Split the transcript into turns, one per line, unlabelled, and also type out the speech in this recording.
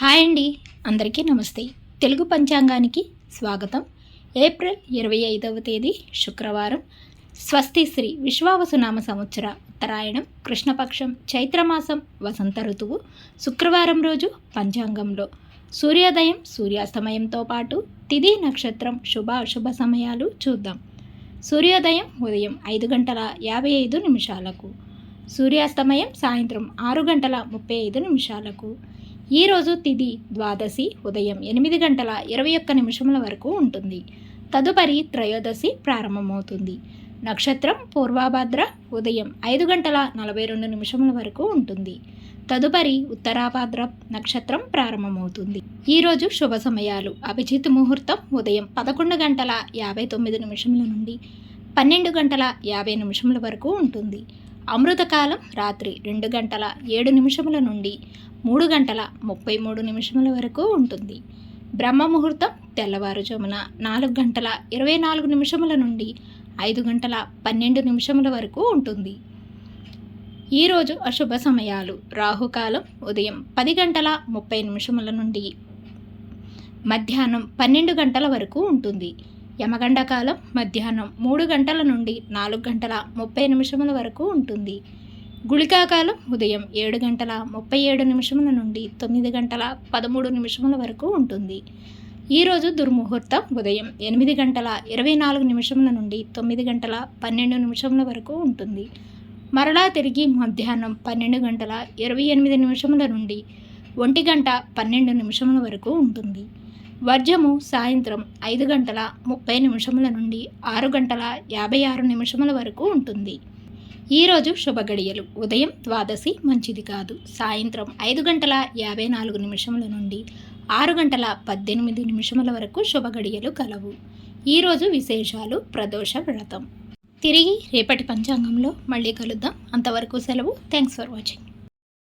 Hi అండి, అందరికీ నమస్తే. తెలుగు పంచాంగానికి స్వాగతం. ఏప్రిల్ 25వ తేదీ శుక్రవారం. స్వస్తి శ్రీ విశ్వావసునామ సంవత్సర ఉత్తరాయణం కృష్ణపక్షం చైత్రమాసం వసంత ఋతువు శుక్రవారం రోజు పంచాంగంలో సూర్యోదయం సూర్యాస్తమయంతో పాటు తిథి నక్షత్రం శుభ అశుభ సమయాలు చూద్దాం. సూర్యోదయం ఉదయం 5:55, సూర్యాస్తమయం సాయంత్రం 6:35. ఈరోజు తిథి ద్వాదశి ఉదయం 8:21 వరకు ఉంటుంది. తదుపరి త్రయోదశి ప్రారంభమవుతుంది. నక్షత్రం పూర్వభద్ర ఉదయం 5:42 వరకు ఉంటుంది. తదుపరి ఉత్తరాభద్ర నక్షత్రం ప్రారంభమవుతుంది. ఈరోజు శుభ సమయాలు: అభిజిత్ ముహూర్తం ఉదయం 11:59 నుండి 12:50 వరకు ఉంటుంది. అమృతకాలం రాత్రి 2:07 నుండి 3:33 వరకు ఉంటుంది. బ్రహ్మ ముహూర్తం తెల్లవారుజామున 4:24 నుండి 5:12 వరకు ఉంటుంది. ఈరోజు అశుభ సమయాలు: రాహుకాలం ఉదయం 10:30 నుండి మధ్యాహ్నం 12 వరకు ఉంటుంది. యమగండ కాలం మధ్యాహ్నం 3 నుండి 4:30 వరకు ఉంటుంది. గుళికాకాలం ఉదయం 7:37 నుండి 9:13 వరకు ఉంటుంది. ఈరోజు దుర్ముహూర్తం ఉదయం 8:24 నుండి 9:12 వరకు ఉంటుంది. మరలా తిరిగి మధ్యాహ్నం 12:28 నుండి 1:12 వరకు ఉంటుంది. వర్జము సాయంత్రం 5:30 నుండి 6:56 వరకు ఉంటుంది. ఈరోజు శుభ గడియలు: ఉదయం ద్వాదశి మంచిది కాదు, సాయంత్రం 5:54 నుండి 6:18 వరకు శుభ గడియలు కలవు. ఈరోజు విశేషాలు: ప్రదోష వ్రతం. తిరిగి రేపటి పంచాంగంలో మళ్ళీ కలుద్దాం. అంతవరకు సెలవు. Thanks for watching.